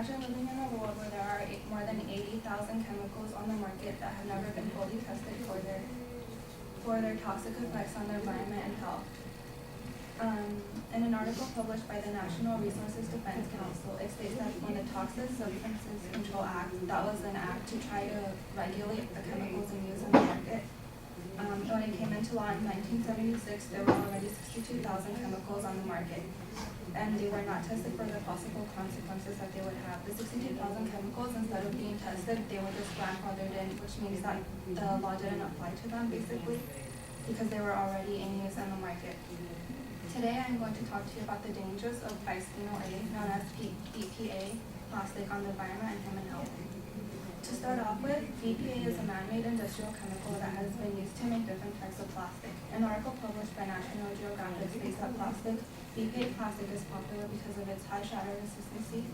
Imagine living in a world where there are more than 80,000 chemicals on the market that have never been fully tested for their toxic effects on the environment and health. In an article published by the National Resources Defense Council, it states that when the Toxic Substances Control Act, that was an act to try to regulate the chemicals in use in the market. When it came into law in 1976, there were already 62,000 chemicals on the market, and they were not tested for the possible consequences that they would have. The 62,000 chemicals, instead of being tested, they were just grandfathered in, which means that the law didn't apply to them, basically, because they were already in use on the market. Today, I'm going to talk to you about the dangers of bisphenol A, known as BPA, plastic on the environment and human health. To start off with, BPA is a man-made industrial chemical that has been used to make different types of plastic. An article published by National Geographic states that BPA plastic is popular because of its high shatter resistance,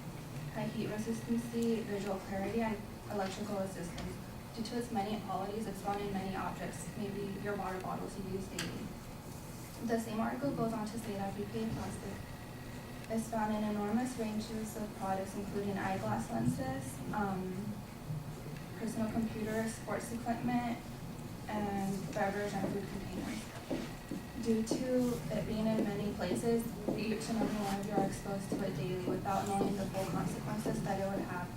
high heat resistance, visual clarity, and electrical resistance. Due to its many qualities, it's found in many objects, maybe your water bottles you use daily. The same article goes on to say that BPA plastic is found in enormous ranges of products, including eyeglass lenses, personal computers, sports equipment, and beverage and food containers. Due to it being in many places, each and every one of you are exposed to it daily without knowing the full consequences that it would have.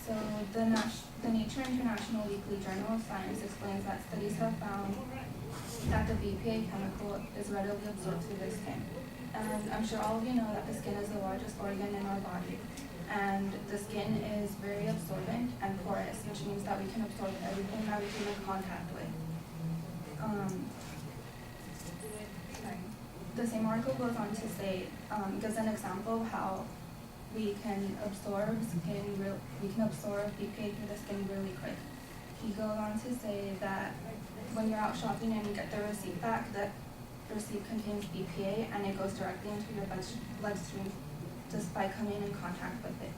So the Nature International Weekly Journal of Science explains that studies have found that the BPA chemical is readily absorbed through the skin. And I'm sure all of you know that the skin is the largest organ in our body. And the skin is very absorbent and porous, which means that we can absorb everything that we come in contact with. The same article goes on to say, gives an example of how we can absorb BPA through the skin really quick. He goes on to say that when you're out shopping and you get the receipt back, that receipt contains BPA and it goes directly into your bloodstream just by coming in contact with it.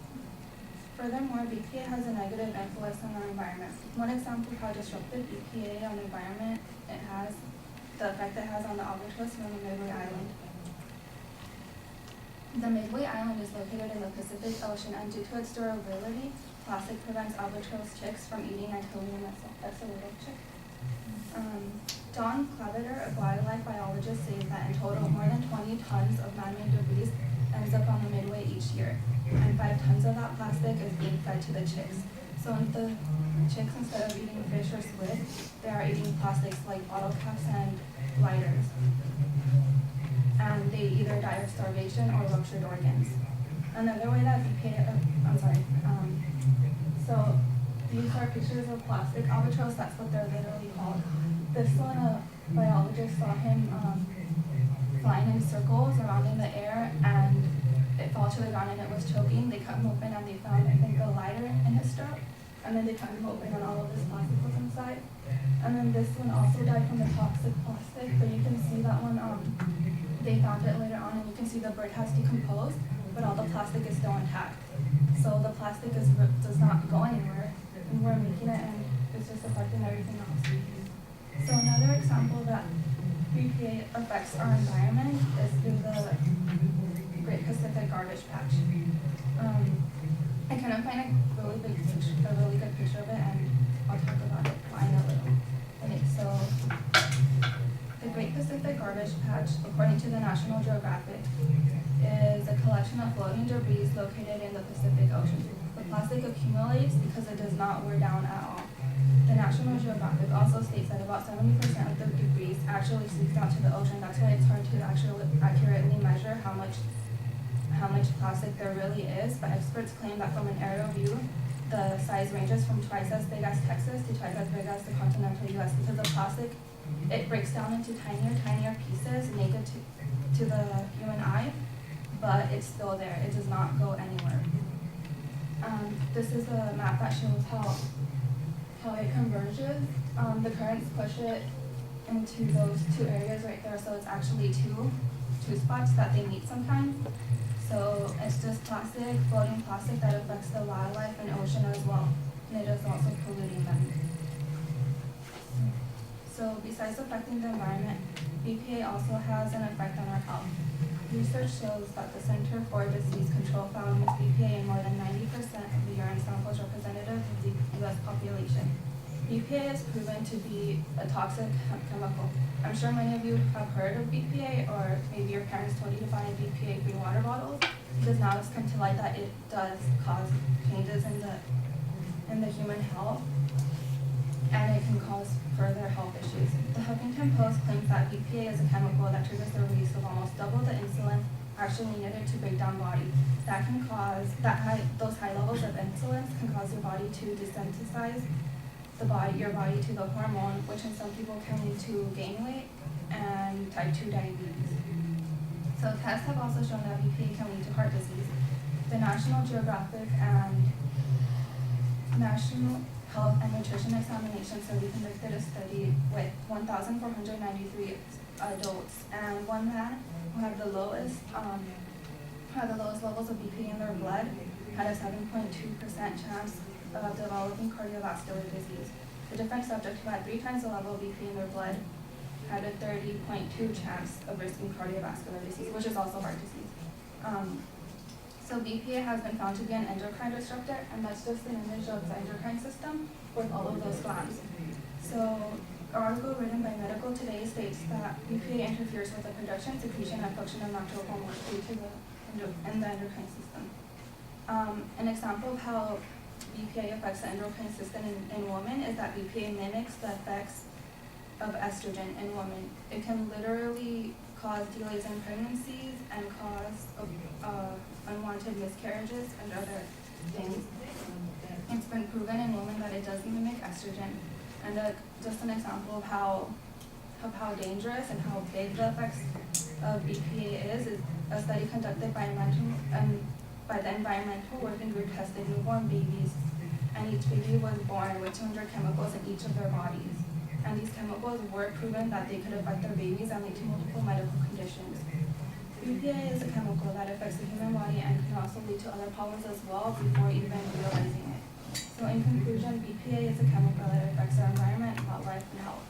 Furthermore, BPA has a negative influence on our environment. One example of how disruptive BPA on the environment the effect it has on the albatross from the Midway Island. The Midway Island is located in the Pacific Ocean, and due to its durability, plastic prevents albatross chicks from eating and killing them. That's a little chick. John Claveter, a wildlife biologist, says that in total, more than 20 tons of man-made debris ends up on the Midway each year, and 5 tons of that plastic is being fed to the chicks. So the chicks, instead of eating fish or squid, they are eating plastics like bottle caps and lighters. And they either die of starvation or ruptured organs. Another way that so these are pictures of plastic albatross, that's what they're literally called. This one, a biologist saw him flying in circles around in the air, and it fell to the ground and it was choking. They cut him open and they found, I think, a lighter in his throat, and then they cut him open and all of this plastic was inside. And then this one also died from the toxic plastic, but you can see that one, they found it later on, and you can see the bird has decomposed, but all the plastic is still intact. So the plastic does not go anywhere, and we're making it, and it's just affecting everything else. So another example that BPA affects our environment is through the Great Pacific Garbage Patch. I couldn't find a really good picture of it, and I'll talk about it in a little. Okay, so the Great Pacific Garbage Patch, according to the National Geographic, is a collection of floating debris located in the Pacific Ocean. The plastic accumulates because it does not wear down at all. The National Geographic also states that about 70% of the debris actually seeps out to the ocean. That's why it's hard to actually accurately measure how much plastic there really is, but experts claim that from an aerial view, the size ranges from twice as big as Texas to twice as big as the continental US, because the plastic, it breaks down into tinier pieces naked to the human eye, but it's still there. It does not go anywhere. This is a map that shows how it converges. The currents push it into those two areas right there, so it's actually two spots that they meet sometimes. So it's just floating plastic that affects the wildlife and ocean as well, and it is also polluting them. So besides affecting the environment, BPA also has an effect on our health. research shows that the Center for Disease Control found BPA in more than 90% of the urine samples representative of the U.S. population. BPA is proven to be a toxic chemical. I'm sure many of you have heard of BPA, or maybe your parents told you to buy BPA-free water bottles, because now it's come to light that it does cause changes in the human health, and it can cause further health issues. The Huffington Post claims that BPA is a chemical that triggers the release of almost double the insulin actually needed to break down body. That can cause those high levels of insulin can cause your body to desensitize your body to the hormone, which in some people can lead to gain weight and type 2 diabetes. So tests have also shown that BPA can lead to heart disease. The National Geographic and National Health and Nutrition Examination Study conducted a study with 1,493 adults, and one man who had the lowest levels of BPA in their blood had a 7.2% chance of developing cardiovascular disease. The different subject who had 3 times the level of BPA in their blood had a 30.2 chance of risking cardiovascular disease, which is also heart disease. So BPA has been found to be an endocrine disruptor, and that's just an image of the endocrine system with all of those glands. So an article written by Medical Today states that BPA interferes with the production, secretion, and function of natural hormones due to the endocrine system. An example of how BPA affects the endocrine system in women is that BPA mimics the effects of estrogen in women. It can literally cause delays in pregnancies and cause unwanted miscarriages and other things. It's been proven in women that it does mimic estrogen. And just an example of how dangerous and how big the effects of BPA is a study conducted by the Environmental Working Group tested newborn babies, and each baby was born with 200 chemicals in each of their bodies. And these chemicals were proven that they could affect their babies and lead to multiple medical conditions. BPA is a chemical that affects the human body and can also lead to other problems as well before even realizing it. So in conclusion, BPA is a chemical that affects our environment, wildlife, and health.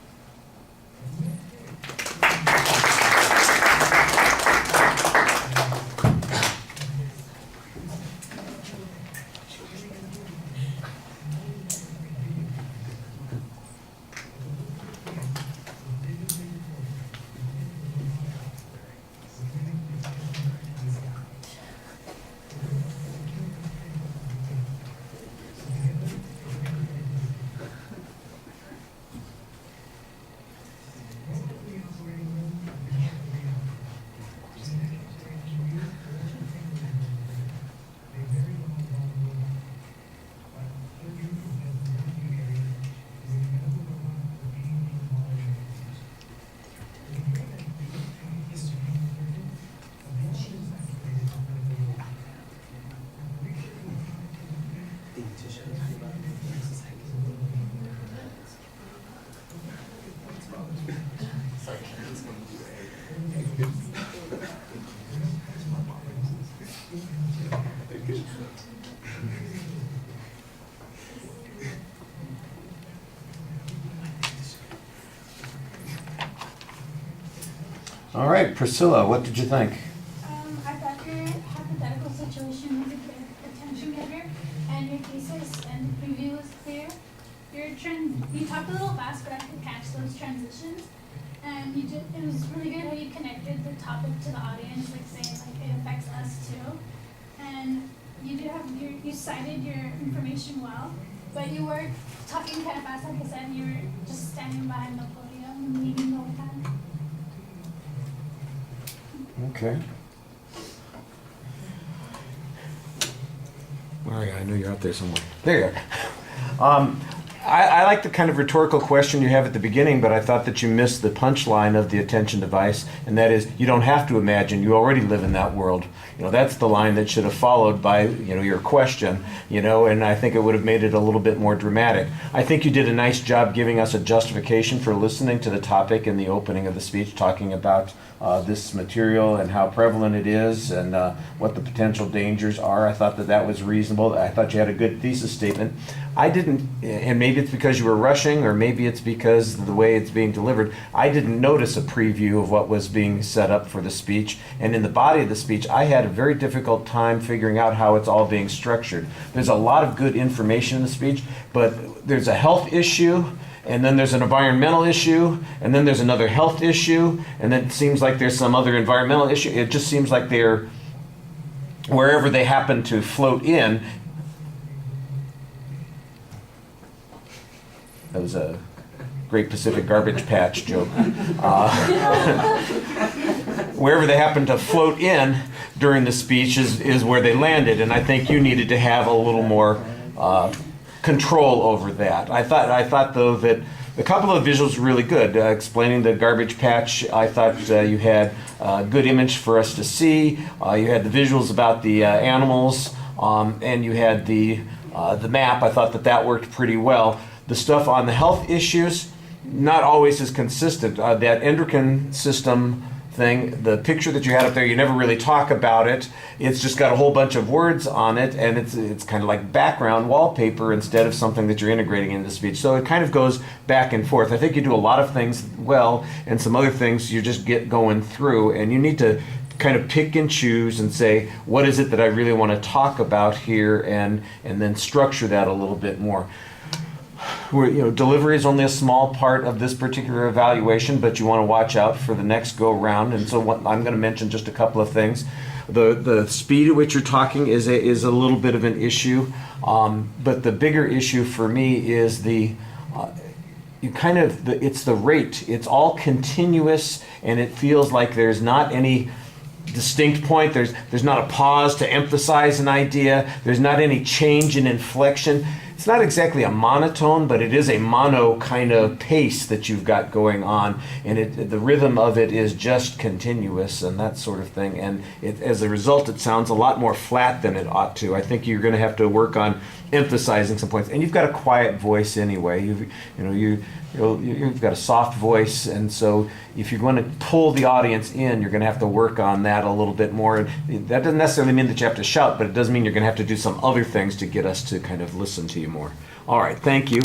All right, Priscilla, what did you think? I thought your hypothetical situation was a good attention getter, and your thesis and the preview was clear. You talked a little fast, but I could catch those transitions. And it was really good how you connected the topic to the audience, like saying like it affects us too. And you cited your information well, but you were talking kind of fast, like I said, and you were just standing behind the podium and leading the whole time. Okay. Mario, I know you're out there somewhere. There you are. I like the kind of rhetorical question you have at the beginning, but I thought that you missed the punchline of the attention device, and that is, you don't have to imagine, you already live in that world. That's the line that should have followed by, your question, and I think it would have made it a little bit more dramatic. I think you did a nice job giving us a justification for listening to the topic in the opening of the speech, talking about this material and how prevalent it is and what the potential dangers are. I thought that that was reasonable. I thought you had a good thesis statement. I didn't, and maybe it's because you were rushing, or maybe it's because of the way it's being delivered, I didn't notice a preview of what was being set up for the speech. And in the body of the speech, I had a very difficult time figuring out how it's all being structured. There's a lot of good information in the speech, but there's a health issue, and then there's an environmental issue, and then there's another health issue, and then it seems like there's some other environmental issue. It just seems like they're, wherever they happen to float in. That was a Great Pacific Garbage Patch joke. Wherever they happen to float in during the speech is where they landed, and I think you needed to have a little more control over that. I thought though that a couple of visuals were really good. Explaining the garbage patch, I thought you had a good image for us to see. You had the visuals about the animals, and you had the map. I thought that worked pretty well. The stuff on the health issues, not always as consistent. That endocrine system thing, the picture that you had up there, you never really talk about it. It's just got a whole bunch of words on it, and it's kind of like background wallpaper instead of something that you're integrating into speech. So it kind of goes back and forth. I think you do a lot of things well, and some other things you just get going through, and you need to kind of pick and choose and say, what is it that I really want to talk about here, and then structure that a little bit more. Delivery is only a small part of this particular evaluation, but you want to watch out for the next go round. And so I'm going to mention just a couple of things. The speed at which you're talking is a little bit of an issue, but the bigger issue for me is it's the rate. It's all continuous, and it feels like there's not any distinct point. There's not a pause to emphasize an idea. There's not any change in inflection. It's not exactly a monotone, but it is a mono kind of pace that you've got going on, and the rhythm of it is just continuous and that sort of thing. And as a result, it sounds a lot more flat than it ought to. I think you're going to have to work on emphasizing some points. And you've got a quiet voice anyway. You've got a soft voice, and so if you're going to pull the audience in, you're going to have to work on that a little bit more. That doesn't necessarily mean that you have to shout, but it does mean you're going to have to do some other things to get us to kind of listen to you more. All right, thank you.